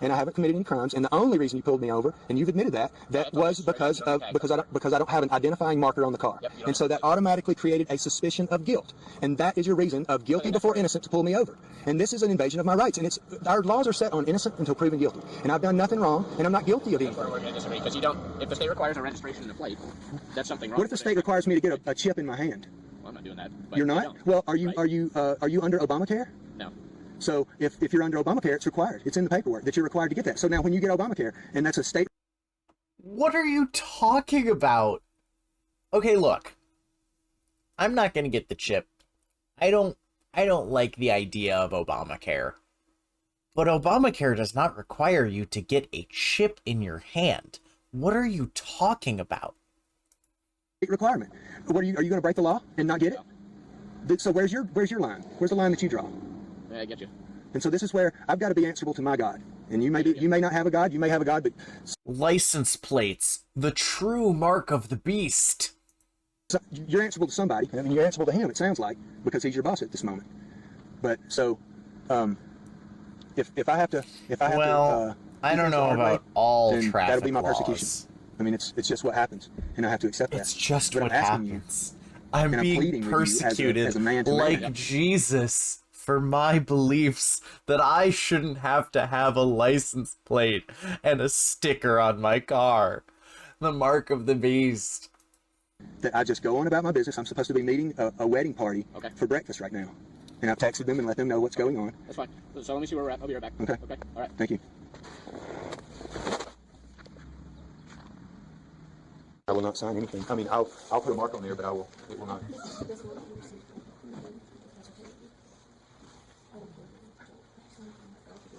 and I haven't committed any crimes, and the only reason you pulled me over, and you've admitted that was because I don't have an identifying marker on the car. And so that automatically created a suspicion of guilt. And that is your reason of guilty before innocent to pull me over. And this is an invasion of my rights. And our laws are set on innocent until proven guilty. And I've done nothing wrong, and I'm not guilty of anything. Because you don't, if the state requires a registration and a plate, that's something wrong. What if the state requires me to get a chip in my hand? Well, I'm not doing that. You're not? Well, are you under Obamacare? No. So if you're under Obamacare, it's required. It's in the paperwork that you're required to get that. So now when you get Obamacare, and that's a state... What are you talking about? Okay, look. I'm not going to get the chip. I don't like the idea of Obamacare. But Obamacare does not require you to get a chip in your hand. What are you talking about? Requirement. What are you going to break the law and not get it? So where's your line? Where's the line that you draw? Yeah, I get you. And so this is where I've got to be answerable to my God. And you may not have a God, you may have a God, but license plates, the true mark of the beast. So you're answerable to somebody. I mean, you're answerable to him, it sounds like, because he's your boss at this moment. But so if I have to I don't know about all then traffic that'll be my laws. persecution. I mean, it's just what happens, and I have to accept that. It's just but what happens. I'm and being pleading with you persecuted as a man to like man. Jesus for my beliefs that I shouldn't have to have a license plate and a sticker on my car. The mark of the beast. That I just go on about my business. I'm supposed to be meeting a wedding party for breakfast right now. And I've texted them and let them know what's going on. That's fine. So let me see where we're at. I'll be right back. Okay. Okay. All right. Thank you. I will not sign anything. I mean, I'll put a mark on there, but it will not.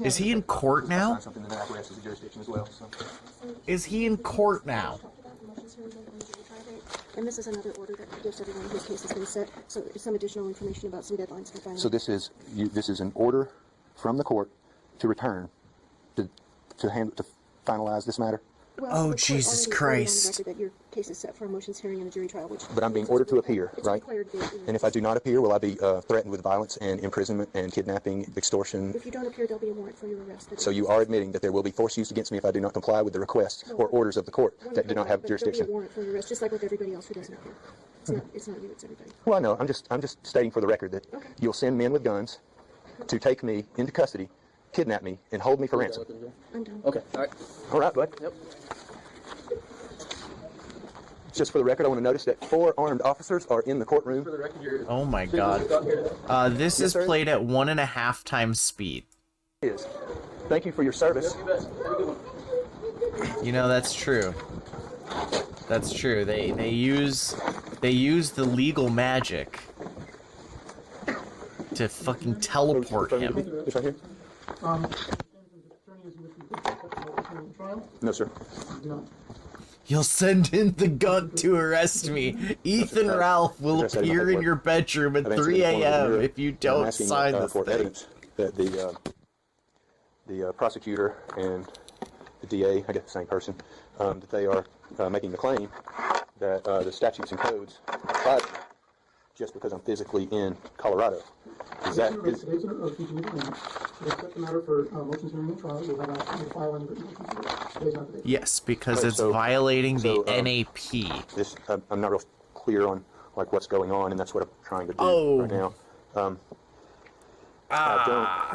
Is he in court now? Something that acquiesces the jurisdiction as well. So. Is he in court now? And this is another order that gives everyone whose case has been set. So some additional information about some deadlines for filing. So this is an order from the court to return to finalize this matter. Well, Oh, the court Jesus already Christ. on the record that your case is set for a motions hearing and a jury trial, which... But I'm being ordered to appear, it's right? required date. And if I do not appear, will I be threatened with violence and imprisonment and kidnapping, extortion? If you don't appear, there'll be a warrant for your arrest. So you are admitting that there will be force used against me if I do not comply with the requests or orders of the court that do not have jurisdiction? There'll be a warrant for your arrest, just like with everybody else who doesn't appear. It's not you, it's everybody. Well, no, I'm just stating for the record that you'll send men with guns to take me into custody, kidnap me, and hold me for ransom. I'm done. Okay. All right. All right, bud. Yep. Just for the record, I want to notice that 4 armed officers are in the courtroom. For the record, you're... Oh my god. This is played at 1.5 times speed. Thank you for your service. You know, that's true. That's true. They use the legal magic to fucking teleport him. It's right here. No, sir. You'll send in the gun to arrest me. Ethan Ralph will appear in your bedroom at 3 a.m. if you don't sign this for thing. evidence that the prosecutor and the DA, I guess the same person, that they are making the claim that the statutes and codes apply to me just because I'm physically in Colorado. Is that... Yes, because it's violating the NAP. This, I'm not real clear on like what's going on, and that's what I'm trying to do right now. But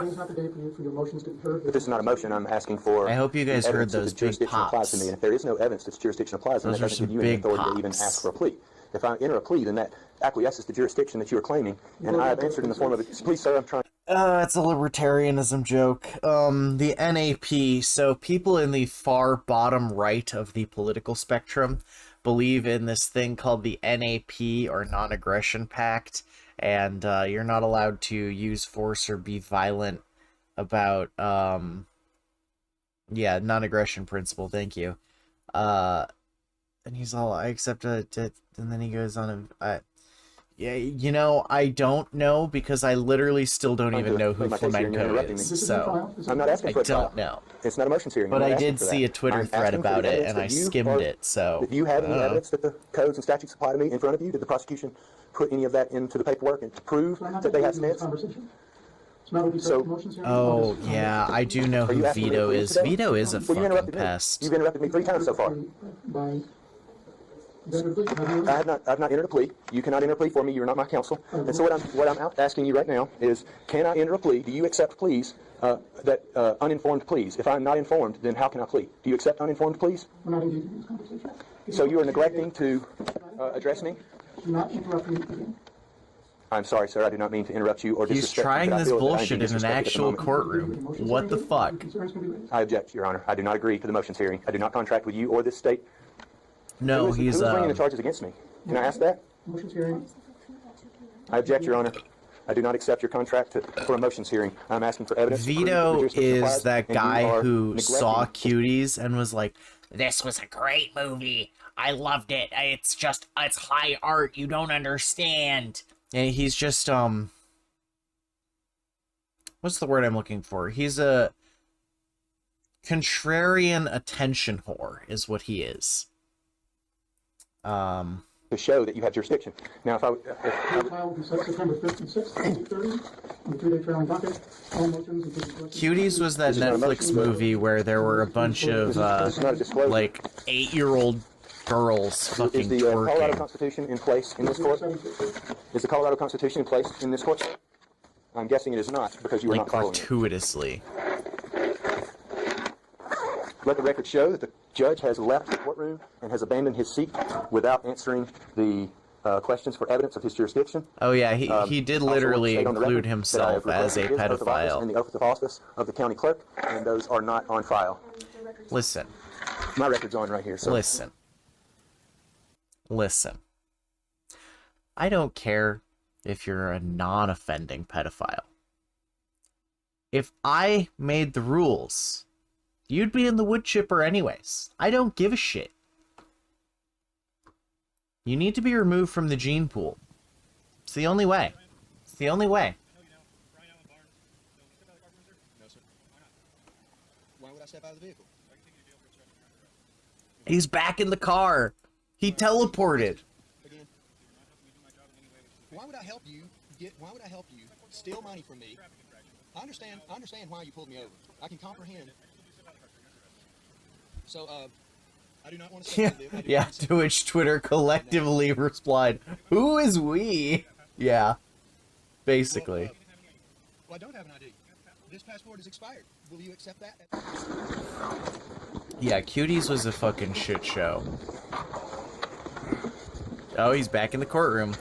this is not a motion. I'm asking for... I hope you guys heard those big pops. To me. And if there is no evidence that jurisdiction applies, then that doesn't give you any authority to even ask for a plea. If I enter a plea, then that acquiesces the jurisdiction that you are claiming, and I have answered in the form of a... Please, sir, I'm trying... It's a libertarianism joke. The NAP, so people in the far bottom right of the political spectrum believe in this thing called the NAP, or Non-Aggression Pact, and you're not allowed to use force or be violent about, yeah, non-aggression principle, thank you. And he's all, I accept it, and then he goes on, yeah, you know, I don't know, because I literally still don't even know who Flamenco is, so I'm not asking for I don't know. It's not a motions hearing. But I did see a Twitter thread about it, and I skimmed it, so... Do you have any evidence that the codes and statutes apply to me in front of you? Did the prosecution put any of that into the paperwork and to prove that they have stance? Oh, yeah, I do know Are you who asking me to Vito plead is. today? Vito is a Well, you fucking interrupted me. pest. You've interrupted me 3 times so far. I've not entered a plea. You cannot enter a plea for me. You're not my counsel. And so what I'm asking you right now is, can I enter a plea? Do you accept pleas uninformed pleas? If I'm not informed, then how can I plead? Do you accept uninformed pleas? We're not engaging in this conversation. So you are neglecting to address me? Do not interrupt me again. I'm sorry, sir. I do not mean to interrupt you or He's disrespect you, trying but I this feel that I am bullshit being in an disrespected at the actual moment. courtroom. What the fuck? Concerns can be raised. I object, Your Honor. I do not agree to the motions hearing. I do not contract with you or this state. No, Who is bringing the he's, charges against me? Can I ask that? Motions hearing. I object, Your Honor. I do not accept your contract for a motions hearing. I'm asking for evidence. to prove that Vito the jurisdiction is applies, that and you guy are who neglecting- saw Cuties and was like, "This was a great movie. I loved it. It's high art. You don't understand." And he's just, what's the word I'm looking for? He's a contrarian attention whore, is what he is. to show that you have jurisdiction. Now, if I would, The trial will be set September 5th and 6th, 8:30, on the 3-day trailing docket. All motions, including questions. Cuties was that This is not a Netflix motion, but- movie where there were a bunch of, this is not a disclosure. like, 8-year-old girls Is fucking the Colorado twerking. Constitution in place in this court? Is the Colorado Constitution in place in this court? I'm guessing it is not, because you are Like, not following it. gratuitously. Let the record show that the judge has left the courtroom and has abandoned his seat without answering the questions for evidence of his jurisdiction. Oh yeah, he did Also literally state on the include record that I himself have as a requested his oath of office pedophile. and the oath of office of the county clerk, and those are not on file. Listen, My record's on right here, so listen. I don't care if you're a non-offending pedophile. If I made the rules, you'd be in the wood chipper anyways. I don't give a shit. You need to be removed from the gene pool. It's the only way. It's the only way. Why would I step out of the vehicle? He's back in the car. He teleported. Again, why would I help you steal money from me? I understand why you pulled me over. I can comprehend. So, I do not want to step Yeah, out of the vehicle. yeah, to which Twitter collectively replied, "Who is we?" Yeah, basically. Well, I don't have an ID. This passport is expired. Will you accept that? Yeah, Cuties was a fucking shit show. Oh, he's back in the courtroom.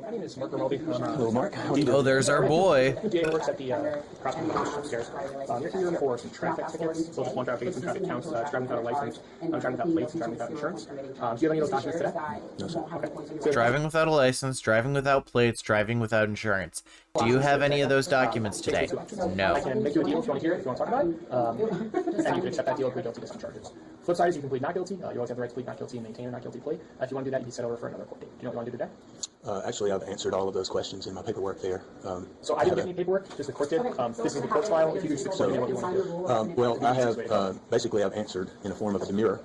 My name is Mark Romelby. Hello, Mark. How are you doing? Oh, there's our boy. DA works at the prosecutor's upstairs. You're here for some traffic tickets. So just one traffic ticket, some traffic counts, driving without a license, driving without plates, and driving without insurance. Do you have any of those documents today? No, sir. Okay. So, Driving without a license, driving without plates, driving without insurance. Do you have any of those documents today? I No. can make you a deal if you want to hear it, if you want to talk about it. And you can accept that deal if you're guilty to some charges. Flip side is you can plead not guilty. You always have the right to plead not guilty and maintain your not guilty plea. If you want to do that, you can set over for another court date. Do you know what you want to do today? Actually, I've answered all of those questions in my paperwork there. So I didn't get any paperwork, just the court did. This is the court's file. If you could just explain to me what you want to do. Well, I have, basically I've answered in the form of a demurrer,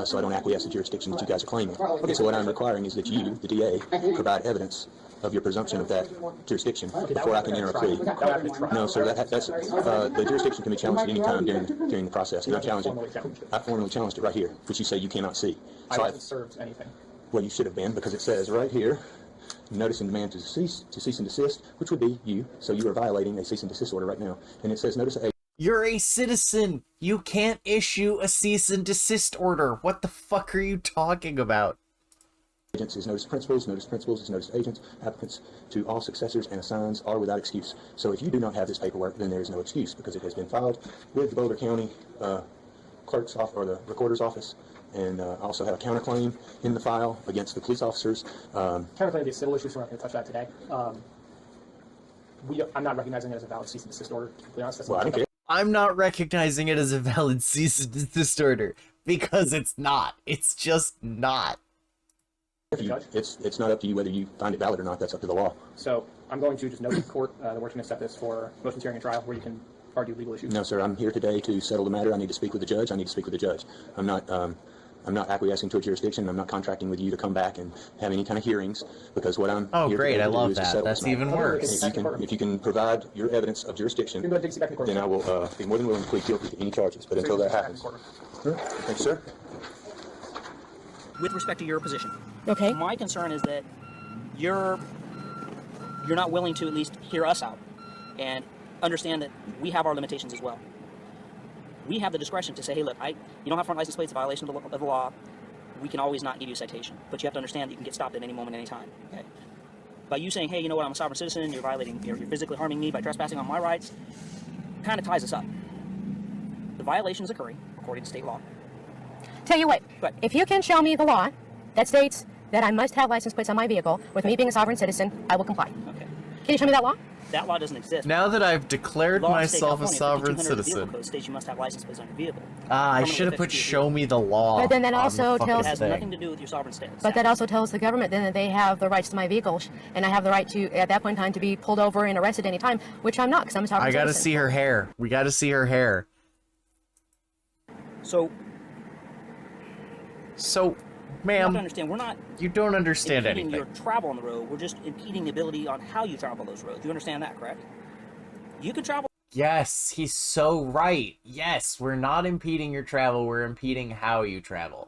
so I don't acquiesce the jurisdiction that you guys are claiming. And so what I'm requiring is that you, the DA, provide evidence of your presumption of that jurisdiction before I can enter a plea. That would have to be trial. No, sir, that's, the jurisdiction can be challenged at any time during the process, and I'm challenging, I formally challenged it right here, which you say you cannot see. I So wasn't served anything. well, you should have been, because it says right here, notice and demand to cease and desist, which would be you, so you are violating a cease and desist order right now. And it says notice of You're a citizen. You can't issue a cease and desist order. What the fuck are you talking about? agents is notice of principals is notice of agents, applicants to all successors and assigns are without excuse. So if you do not have this paperwork, then there is no excuse, because it has been filed with the Boulder County clerk's office, or the recorder's office, and I also have a counterclaim in the file against the police officers. Counterclaim would be a civil issue, so we're not going to touch that today. I'm not recognizing it as a valid cease and desist order, to be honest. That's Well, I not don't care. I'm not recognizing it as a valid cease and desist order because it's not. It's just not. Judge. It's not up to you whether you find it valid or not. That's up to the law. So I'm going to just note to the court that we're going to accept this for motions hearing and trial, where you can argue legal issues. No, sir. I'm here today to settle the matter. I need to speak with the judge. I need to speak with the judge. I'm not acquiescing to a jurisdiction. I'm not contracting with you to come back and have any kind of hearings, because what I'm Oh, here great. today I to do love is to that. settle That's this matter. even worse. If you can provide your evidence of jurisdiction, You can go ahead and take a seat back in the courtroom. then I will be more than willing to plead guilty to any charges. But until that happens, thank you, sir. With respect to your position, Okay. my concern is that you're not willing to at least hear us out and understand that we have our limitations as well. We have the discretion to say, hey, look, you don't have front license plates, a violation of the law. We can always not give you a citation, but you have to understand that you can get stopped at any moment, any time. Okay. By you saying, hey, you know what, I'm a sovereign citizen, you're physically harming me by trespassing on my rights, kind of ties us up. The violation is occurring according to state law. Tell you what, But if you can show me the law that states that I must have license plates on my vehicle, with me being a sovereign citizen, I will comply. okay, Can you show me that law? that law doesn't exist. Now that I've declared Law in state myself a California, sovereign 5200 citizen, vehicle code states you must have license plates on your vehicle. I Criminally should have put affects you. "show me the law." But then that on also the fucking tells- It has thing. nothing to do with your sovereign status. But that also tells the government then that they have the rights to my vehicle, and I have the right to, at that point in time, to be pulled over and arrested any time, which I'm not, because I'm a sovereign I gotta citizen. see her hair. We gotta see her hair. So, So, you have to ma'am, understand, we're not you don't understand impeding anything. your travel on the road. We're just impeding the ability on how you travel those roads. You understand that, correct? You can travel Yes, he's so right. Yes, we're not impeding your travel. We're impeding how you travel.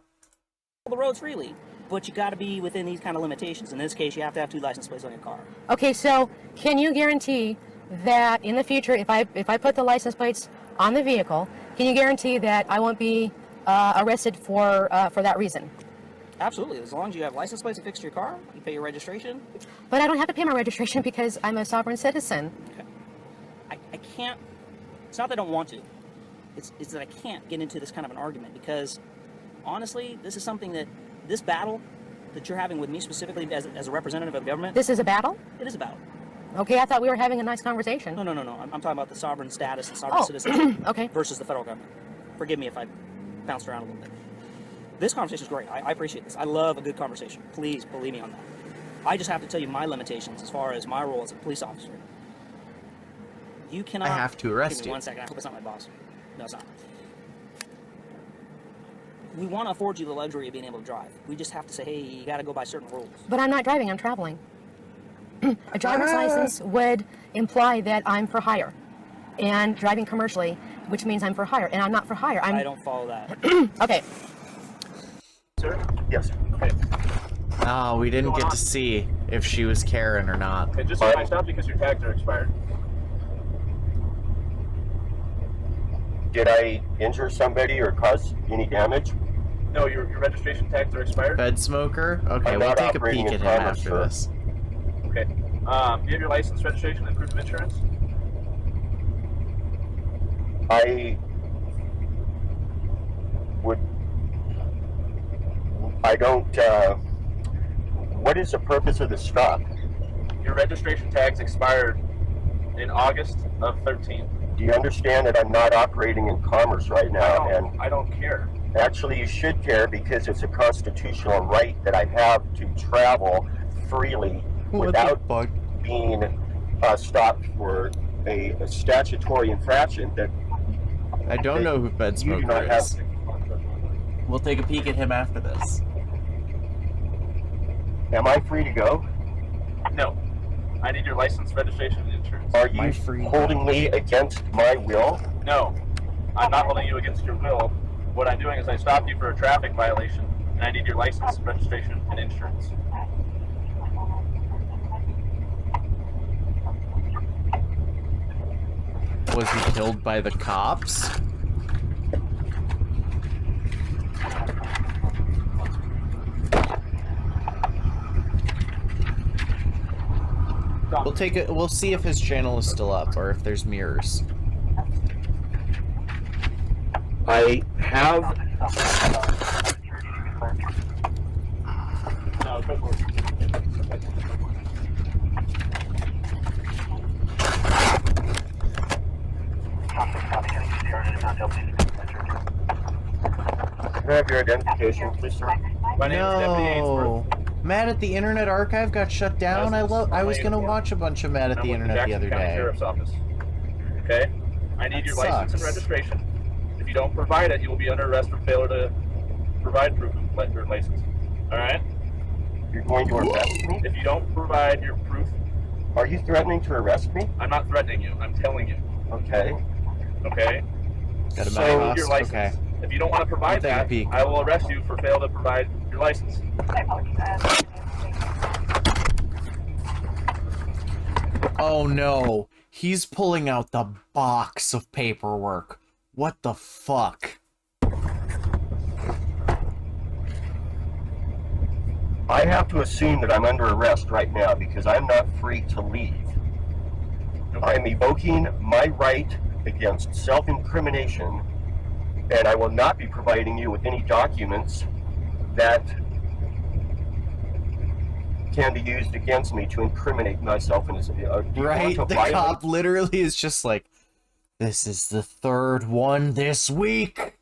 the roads freely, but you got to be within these kind of limitations. In this case, you have to have 2 license plates on your car. Okay, so can you guarantee that in the future, if I put the license plates on the vehicle, can you guarantee that I won't be arrested for that reason? Absolutely. As long as you have license plates affixed to your car, you pay your registration. But I don't have to pay my registration because I'm a sovereign citizen. I can't. It's not that I don't want to. It's that I can't get into this kind of an argument because, honestly, this is something that this battle that you're having with me specifically as a representative of government. This is a battle? It is a battle. Okay, I thought we were having a nice conversation. No. I'm talking about the sovereign status, the sovereign Oh, citizen okay. versus the federal government. Forgive me if I bounced around a little bit. This conversation is great. I appreciate this. I love a good conversation. Please believe me on that. I just have to tell you my limitations as far as my role as a police officer. You cannot. I have to arrest Give me you. 1 second. I hope it's not my boss. No, it's not. We want to afford you the luxury of being able to drive. We just have to say, hey, you got to go by certain rules. But I'm not driving, I'm traveling. A driver's license would imply that I'm for hire. And driving commercially, which means I'm for hire. And I'm not for hire. I don't follow that. Okay. Sir? Yes. Okay. Oh, we didn't get to see if she was Karen or not. Okay, just so I stopped because your tags are expired. Did I injure somebody or cause any damage? No, your registration tags are expired. Fed smoker? Okay, I'm we'll not take a operating peek in at him commerce, after sir. this. Okay. Do you have your license, registration, and proof of insurance? What is the purpose of the stop? Your registration tags expired in August of 13. Do you understand that I'm not operating in commerce right now? And I don't care. actually, you should care because it's a constitutional right that I have to travel freely without fuck? being stopped for a statutory infraction that I don't know who Fed you do Smoker not have. is. We'll take a peek at him after this. Am I free to go? No. I need your license, registration, and insurance. Are My you free- holding me against my will? No. I'm not holding you against your will. What I'm doing is I stopped you for a traffic violation, and I need your license, registration, and insurance. Was he killed by the cops? We'll see if his channel is still up or if there's mirrors. I have. No, go for it. Can I have your identification, please, sir? My name is Deputy No. Ainsworth. Mad at the Internet Archive got shut down. I was gonna watch a bunch of Mad at I'm the with Internet the Jackson other County day. Sheriff's Office. Okay? I need That your license and sucks. registration. If you don't provide it, you will be under arrest for failure to provide proof of your license. All right? You're going to arrest me? If you don't provide your proof, Are you threatening to arrest me? I'm not threatening you. I'm telling you. Okay. Okay? Got a So, mouth Your mask? license. Okay. If you don't want to provide I'll take a that, peek. I will arrest you for failure to provide your license. Oh no, he's pulling out the box of paperwork. What the fuck? I have to assume that I'm under arrest right now because I'm not free to leave. I am evoking my right against self-incrimination, and I will not be providing you with any documents that can be used against me to incriminate myself. And Right? The cop literally is just like, this is the third one this week.